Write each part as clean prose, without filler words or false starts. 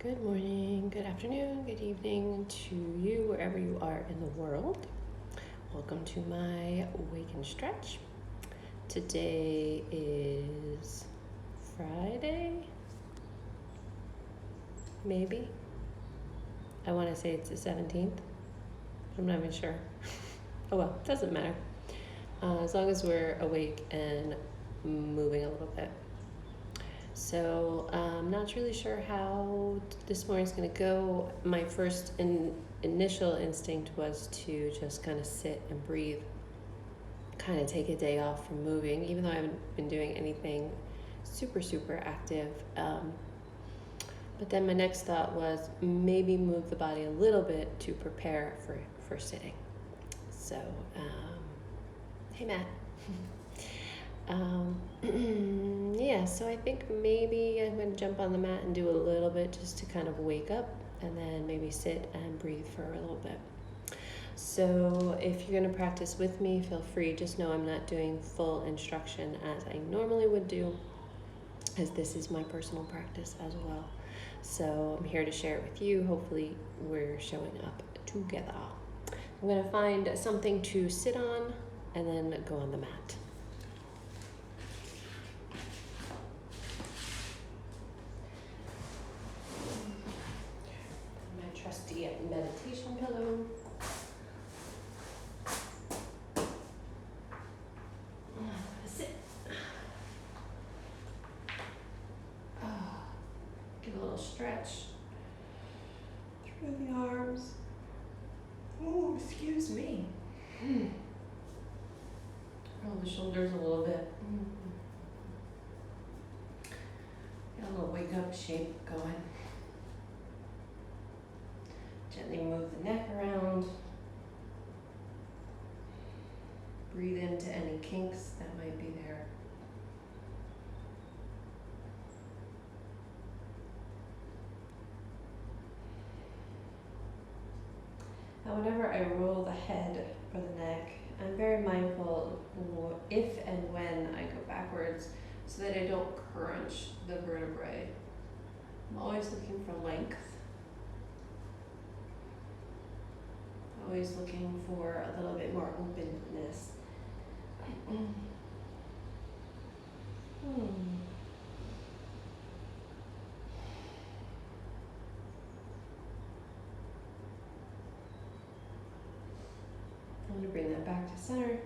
Good morning, good afternoon, good evening to you wherever you are in the world. Welcome to my Wake and Stretch. Today is Friday, maybe. I want to say it's the 17th. I'm not even sure. Oh well, doesn't matter. As long as we're awake and moving a little bit. So I'm not really sure how this morning's going to go. My first initial instinct was to just kind of sit and breathe, kind of take a day off from moving, even though I haven't been doing anything super active. But then my next thought was maybe move the body a little bit to prepare for sitting. So, hey Matt. Yeah, so I think maybe I'm going to jump on the mat and do a little bit just to kind of wake up and then maybe sit and breathe for a little bit. So if you're going to practice with me, feel free. Just know I'm not doing full instruction as I normally would do, as this is my personal practice as well. So I'm here to share it with you. Hopefully we're showing up together. I'm going to find something to sit on and then go on the mat. Trusty meditation pillow. Sit. Give a little stretch through the arms. Oh, excuse me. Roll the shoulders a little bit. Get a little wake up shape going. Gently move the neck around. Breathe into any kinks that might be there. Now, whenever I roll the head or the neck, I'm very mindful if and when I go backwards so that I don't crunch the vertebrae. I'm always looking for length. Always looking for a little bit more openness. I'm going to bring that back to center.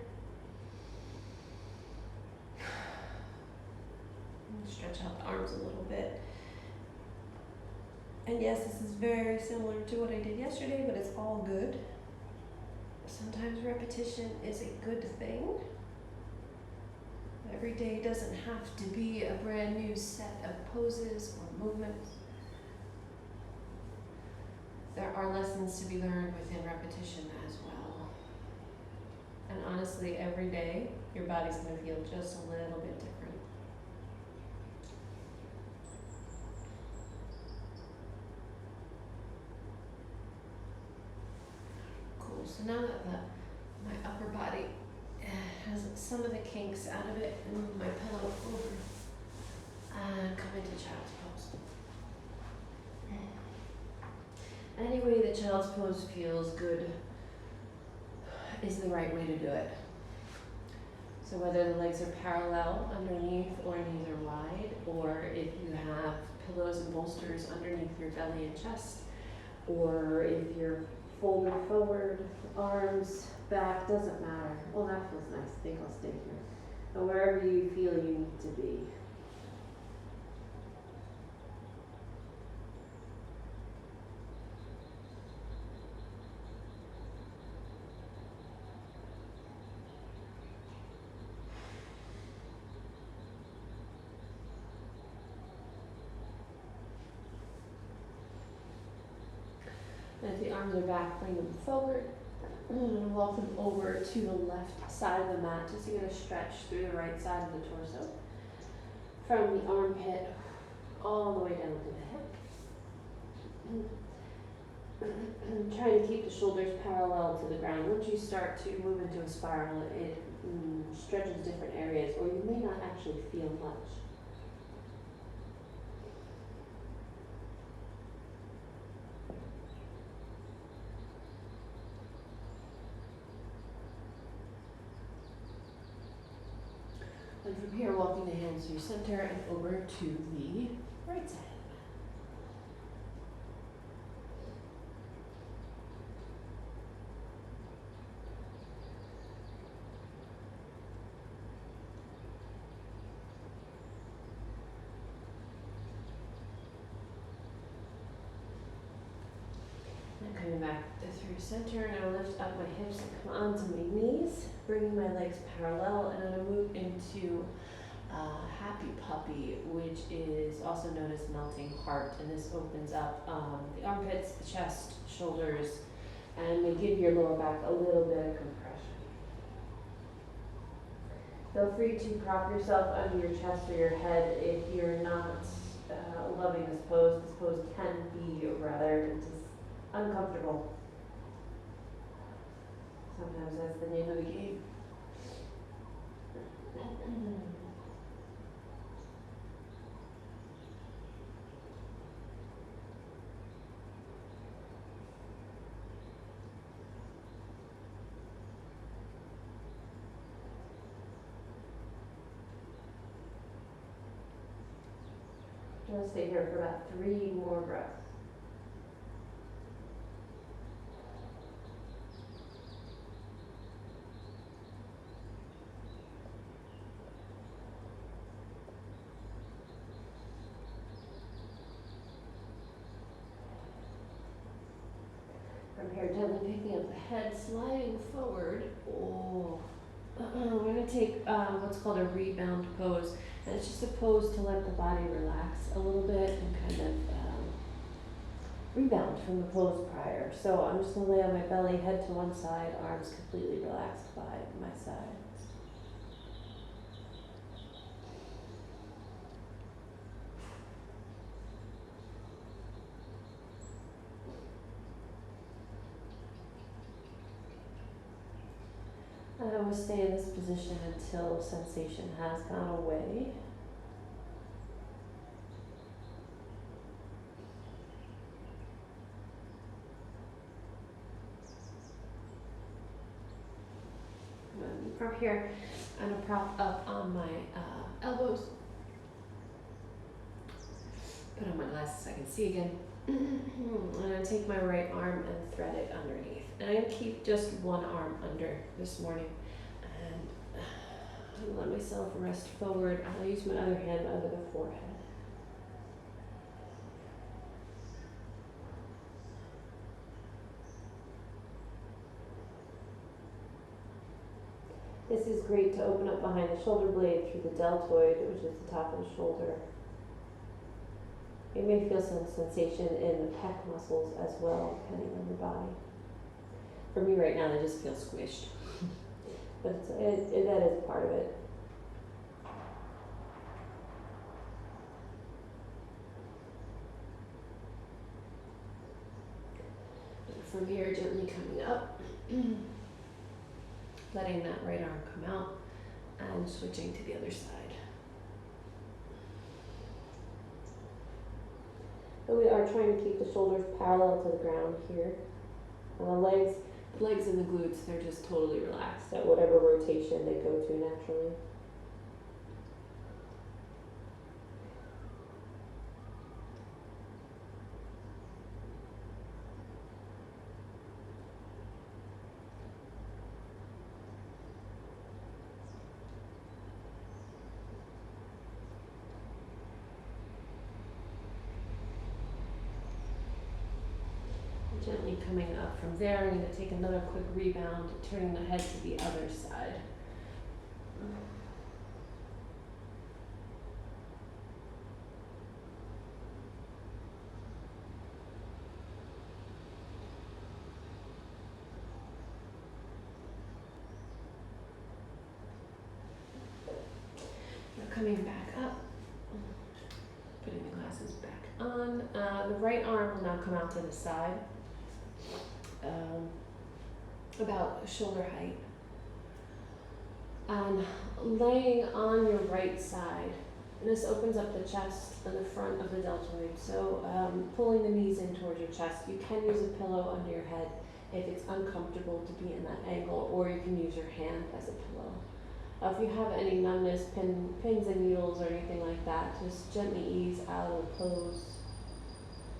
Stretch out the arms a little bit. And yes, this is very similar to what I did yesterday, but it's all good. Sometimes repetition is a good thing. Every day doesn't have to be a brand new set of poses or movements. There are lessons to be learned within repetition as well. And honestly, every day, your body's going to feel just a little bit different. Cool, so now that my upper body has some of the kinks out of it, and move my pillow over and come into child's pose. Any way that child's pose feels good is the right way to do it. So whether the legs are parallel underneath or knees are wide, or if you have pillows and bolsters underneath your belly and chest, or if you're folded forward, arms back, doesn't matter. Well, that feels nice. I think I'll stay here. But wherever you feel you need to be. And if the arms are back, bring them forward. And walk them over to the left side of the mat. Just you're going to stretch through the right side of the torso. From the armpit all the way down to the hip. Try to keep the shoulders parallel to the ground. Once you start to move into a spiral, it stretches different areas, or you may not actually feel much. And from here, walking the hands through center and over to the right side. And coming back through center, and I'll lift up my hips and come onto my knees, bringing my legs parallel, and I'm going to move into Happy Puppy, which is also known as Melting Heart, and this opens up the armpits, the chest, shoulders, and may give your lower back a little bit of compression. Feel free to prop yourself under your chest or your head if you're not loving this pose. This pose can be rather just uncomfortable. Sometimes that's the name of the game. I'm going to stay here for about 3 more breaths. From here, gently picking up the head, sliding forward. Oh. We're going to take what's called a rebound pose. And it's just a pose to let the body relax a little bit and kind of rebound from the pose prior. So I'm just going to lay on my belly, head to one side, arms completely relaxed by my sides. I always stay in this position until sensation has gone away. And from here, I'm going to prop up on my elbows. Put on my glasses so I can see again. I'm going to take my right arm and thread it underneath. And I'm going to keep just one arm under this morning. And I'll let myself rest forward. I'll use my other hand under the forehead. This is great to open up behind the shoulder blade through the deltoid, which is the top of the shoulder. You may feel some sensation in the pec muscles as well, depending on your body. For me right now, they just feel squished. But that is part of it. And from here, gently coming up, letting that right arm come out, and switching to the other side. So we are trying to keep the shoulders parallel to the ground here. And the legs and the glutes, they're just totally relaxed at whatever rotation they go to naturally. Gently coming up from there, I'm going to take another quick rebound, turning the head to the other side. Now coming back up, putting the glasses back on. The right arm will now come out to the side. About shoulder height, and laying on your right side. And this opens up the chest and the front of the deltoid. So pulling the knees in towards your chest. You can use a pillow under your head if it's uncomfortable to be in that angle, or you can use your hand as a pillow. If you have any numbness, pins and needles or anything like that, just gently ease out of the pose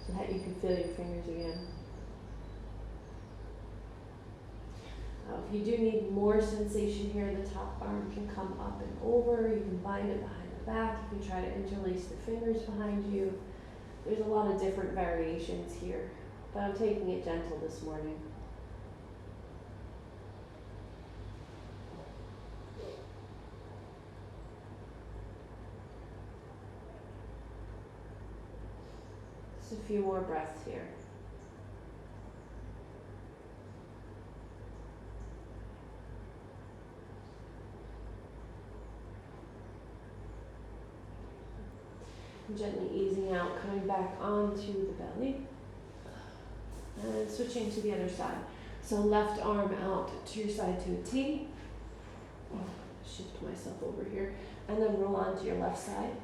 so that you can feel your fingers again. If you do need more sensation here, the top arm can come up and over. You can bind it behind the back. You can try to interlace the fingers behind you. There's a lot of different variations here, but I'm taking it gentle this morning. Just a few more breaths here. Gently easing out, coming back onto the belly, and switching to the other side. So left arm out to your side to a T. Shift myself over here, and then roll onto your left side,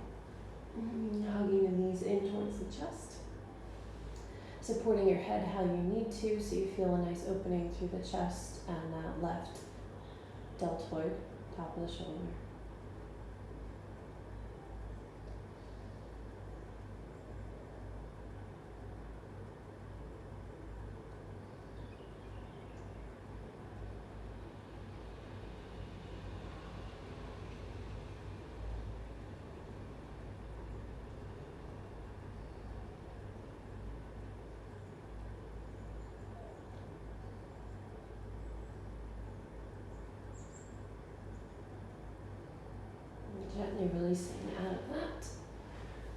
hugging the knees in towards the chest. Supporting your head how you need to, so you feel a nice opening through the chest and that left deltoid, top of the shoulder. Gently releasing out of that.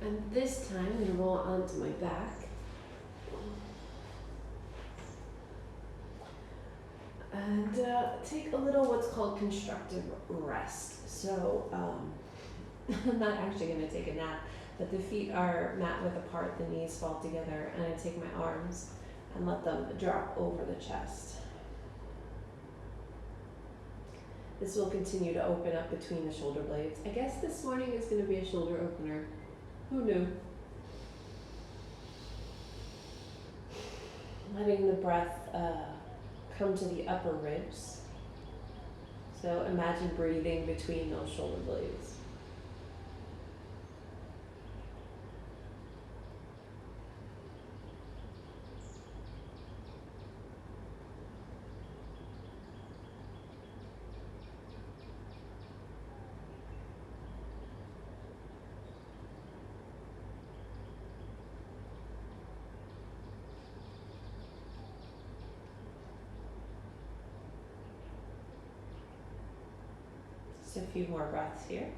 And this time I'm going to roll onto my back. And take a little what's called constructive rest. So I'm not actually going to take a nap, but the feet are mat width apart, the knees fall together, and I take my arms and let them drop over the chest. This will continue to open up between the shoulder blades. I guess this morning is going to be a shoulder opener. Who knew? Letting the breath come to the upper ribs. So imagine breathing between those shoulder blades. Just a few more breaths here.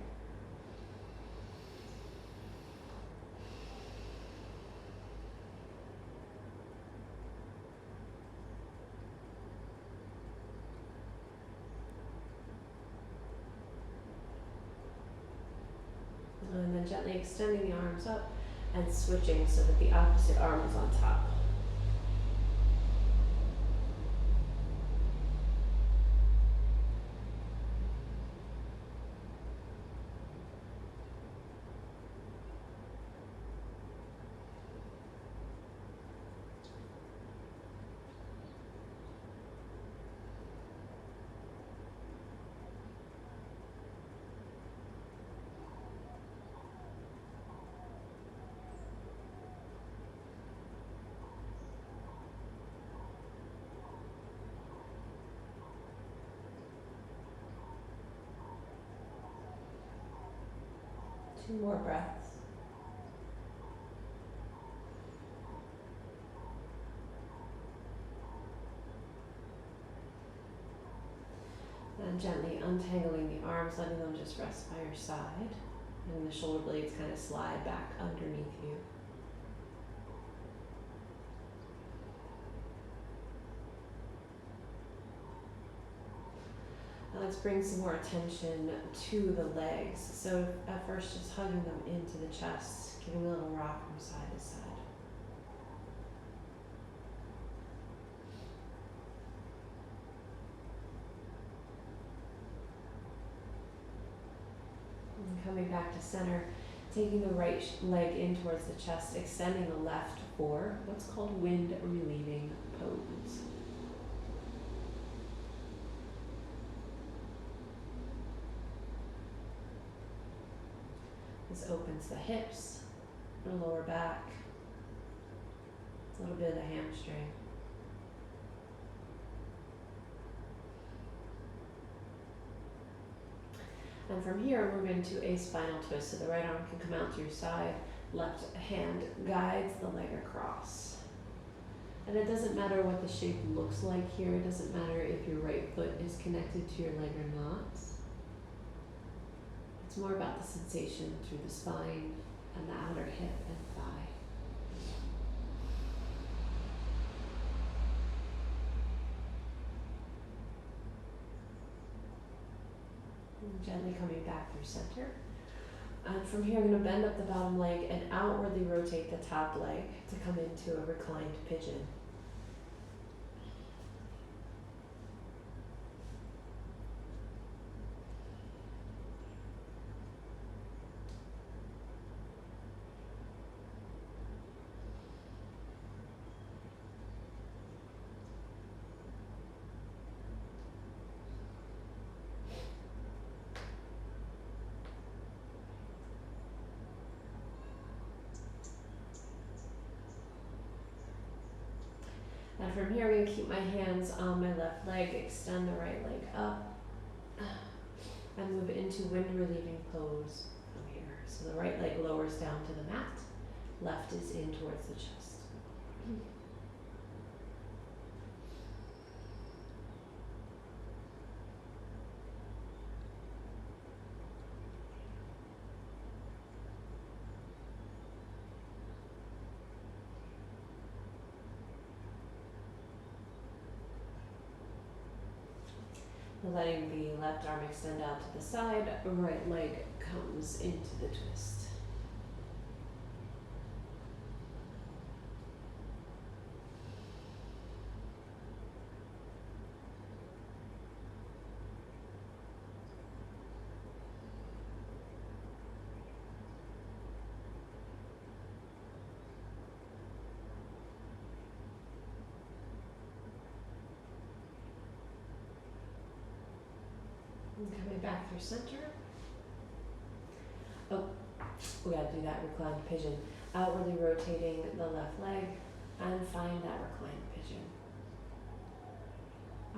And then gently extending the arms up and switching so that the opposite arm is on top. Two more breaths. And gently untangling the arms, letting them just rest by your side. And the shoulder blades kind of slide back underneath you. Let's bring some more attention to the legs. So at first just hugging them into the chest, giving a little rock from side to side. And coming back to center, taking the right leg in towards the chest, extending the left for what's called wind relieving pose. This opens the hips, the lower back, a little bit of the hamstring. And from here, move into a spinal twist. So the right arm can come out to your side, left hand guides the leg across. And it doesn't matter what the shape looks like here. It doesn't matter if your right foot is connected to your leg or not. It's more about the sensation through the spine and the outer hip and thigh. And gently coming back through center. And from here, I'm going to bend up the bottom leg and outwardly rotate the top leg to come into a reclined pigeon. And from here, I'm going to keep my hands on my left leg, extend the right leg up, and move into wind relieving pose from here. So the right leg lowers down to the mat, left is in towards the chest. Letting the left arm extend out to the side, right leg comes into the twist. And coming back through center. Oh, we gotta do that reclined pigeon. Outwardly rotating the left leg and find that reclined pigeon.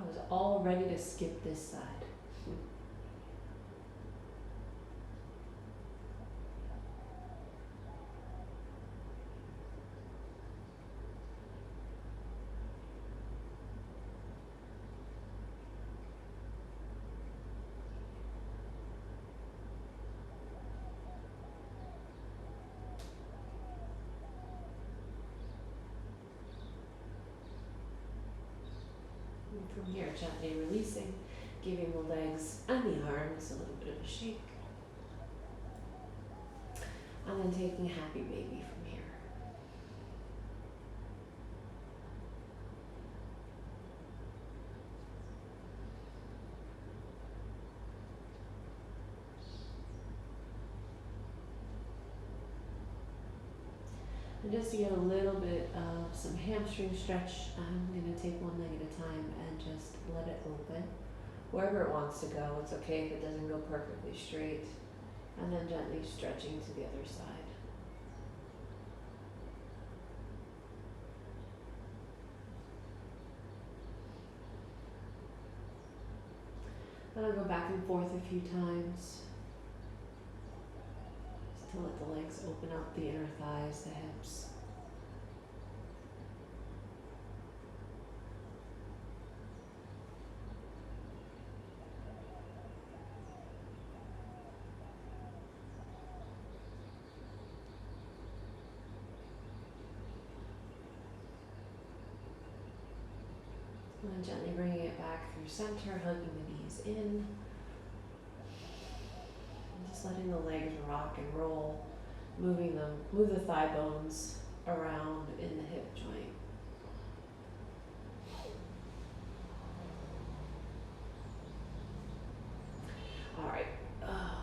I was all ready to skip this side. From here, gently releasing, giving the legs and the arms a little bit of a shake. And then taking happy baby from here. And just to get a little bit of some hamstring stretch, I'm going to take one leg at a time and just let it open. Wherever it wants to go, it's okay if it doesn't go perfectly straight. And then gently stretching to the other side. Then I'll go back and forth a few times. To let the legs open up, the inner thighs, the hips. And then gently bringing it back through center, hugging the knees in. Just letting the legs rock and roll, move the thigh bones around in the hip joint. All right,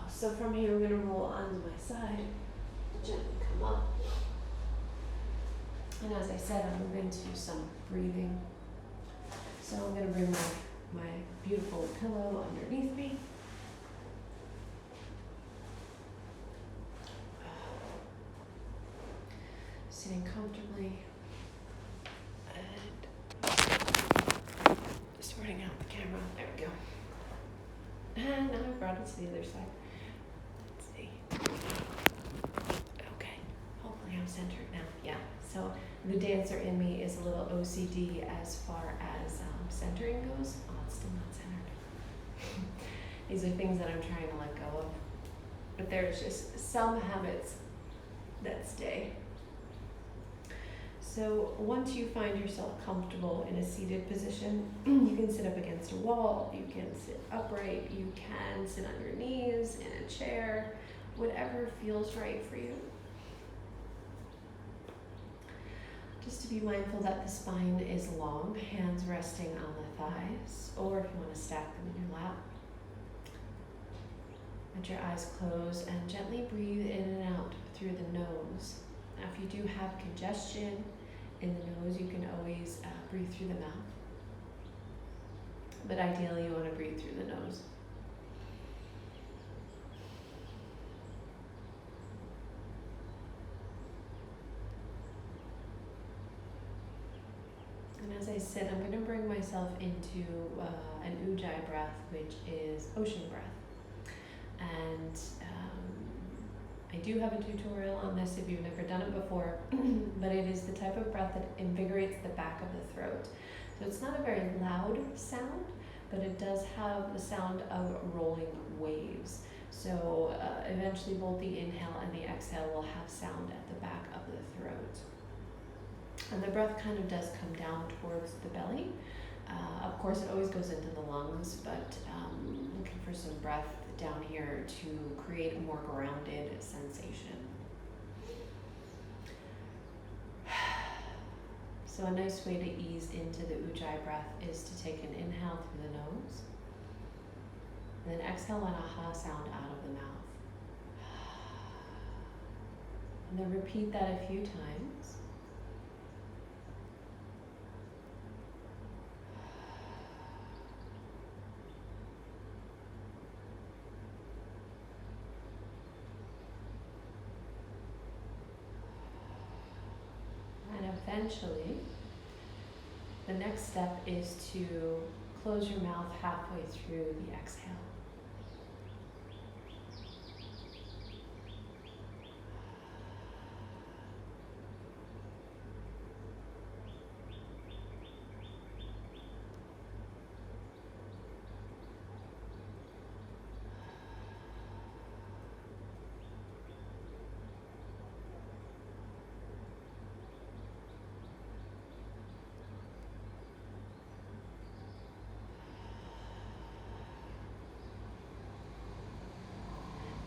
so from here we're gonna roll onto my side, gently come up. And as I said, I'll move into some breathing. So I'm gonna bring my beautiful pillow underneath me. sitting comfortably and sorting out the camera. There we go. And now I brought it to the other side. Let's see. Okay, hopefully I'm centered now. Yeah, so the dancer in me is a little OCD as far as centering goes. Oh, it's still not centered. These are things that I'm trying to let go of. But there's just some habits that stay. So once you find yourself comfortable in a seated position, you can sit up against a wall, you can sit upright, you can sit on your knees in a chair, whatever feels right for you. Just to be mindful that the spine is long, hands resting on the thighs, or if you want to stack them in your lap. Let your eyes close and gently breathe in and out through the nose. Now, if you do have congestion in the nose, you can always breathe through the mouth. But ideally, you want to breathe through the nose. And as I sit, I'm going to bring myself into an Ujjayi breath, which is ocean breath. And I do have a tutorial on this if you've never done it before, but it is the type of breath that invigorates the back of the throat. So it's not a very loud sound, but it does have the sound of rolling waves. So eventually both the inhale and the exhale will have sound at the back of the throat. And the breath kind of does come down towards the belly. Of course, it always goes into the lungs, but looking for some breath down here to create a more grounded sensation. So a nice way to ease into the Ujjayi breath is to take an inhale through the nose, and then exhale an aha sound out of the mouth. And then repeat that a few times. Eventually, the next step is to close your mouth halfway through the exhale.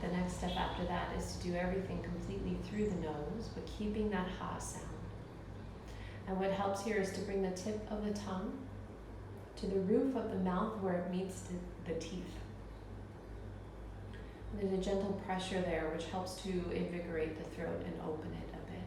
The next step after that is to do everything completely through the nose, but keeping that ha sound. And what helps here is to bring the tip of the tongue to the roof of the mouth where it meets the teeth. And there's a gentle pressure there which helps to invigorate the throat and open it a bit.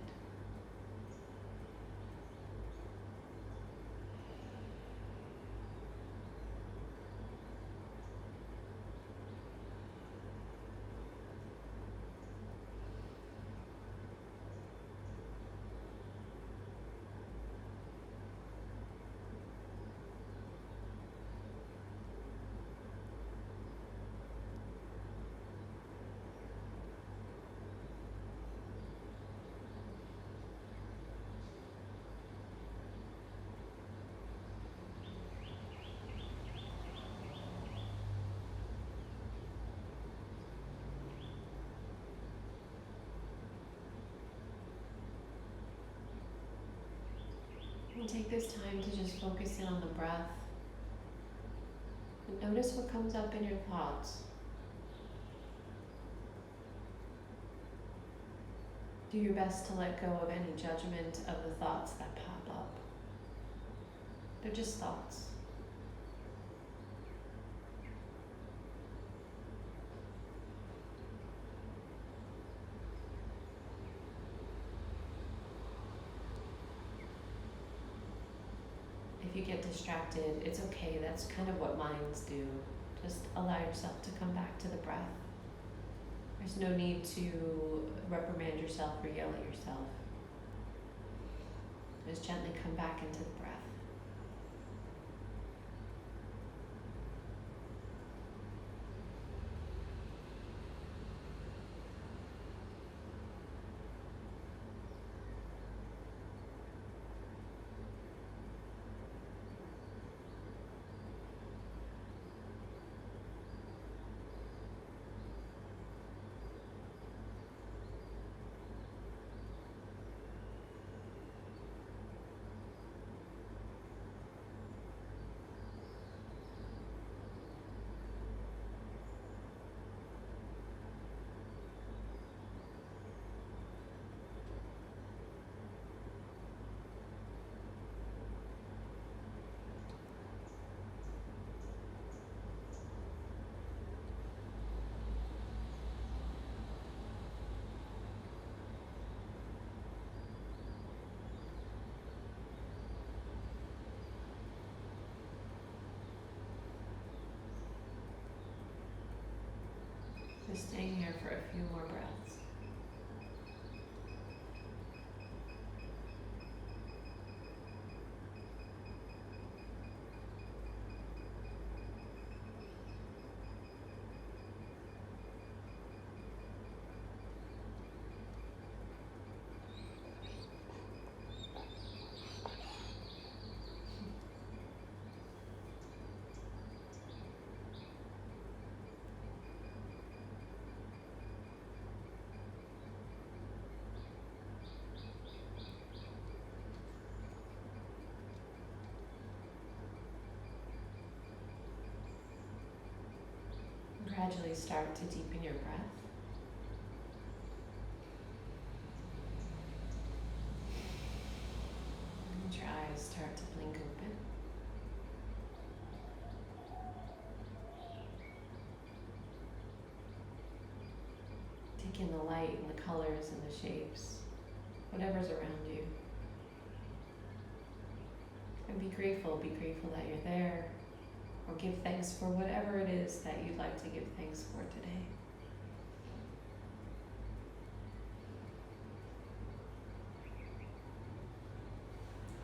And take this time to just focus in on the breath. And notice what comes up in your thoughts. Do your best to let go of any judgment of the thoughts that pop up. They're just thoughts. If you get distracted, it's okay. That's kind of what minds do. Just allow yourself to come back to the breath. There's no need to reprimand yourself or yell at yourself. Just gently come back into the breath. Just staying here for a few more breaths. Gradually start to deepen your breath. And your eyes start to blink open. Take in the light and the colors and the shapes, whatever's around you. And be grateful that you're there. Or give thanks for whatever it is that you'd like to give thanks for today.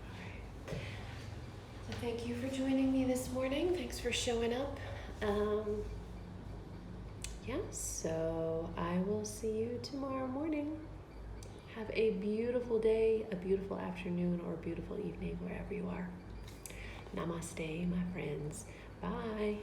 All right. So thank you for joining me this morning. Thanks for showing up. So I will see you tomorrow morning. Have a beautiful day, a beautiful afternoon, or a beautiful evening, wherever you are. Namaste, my friends. Bye.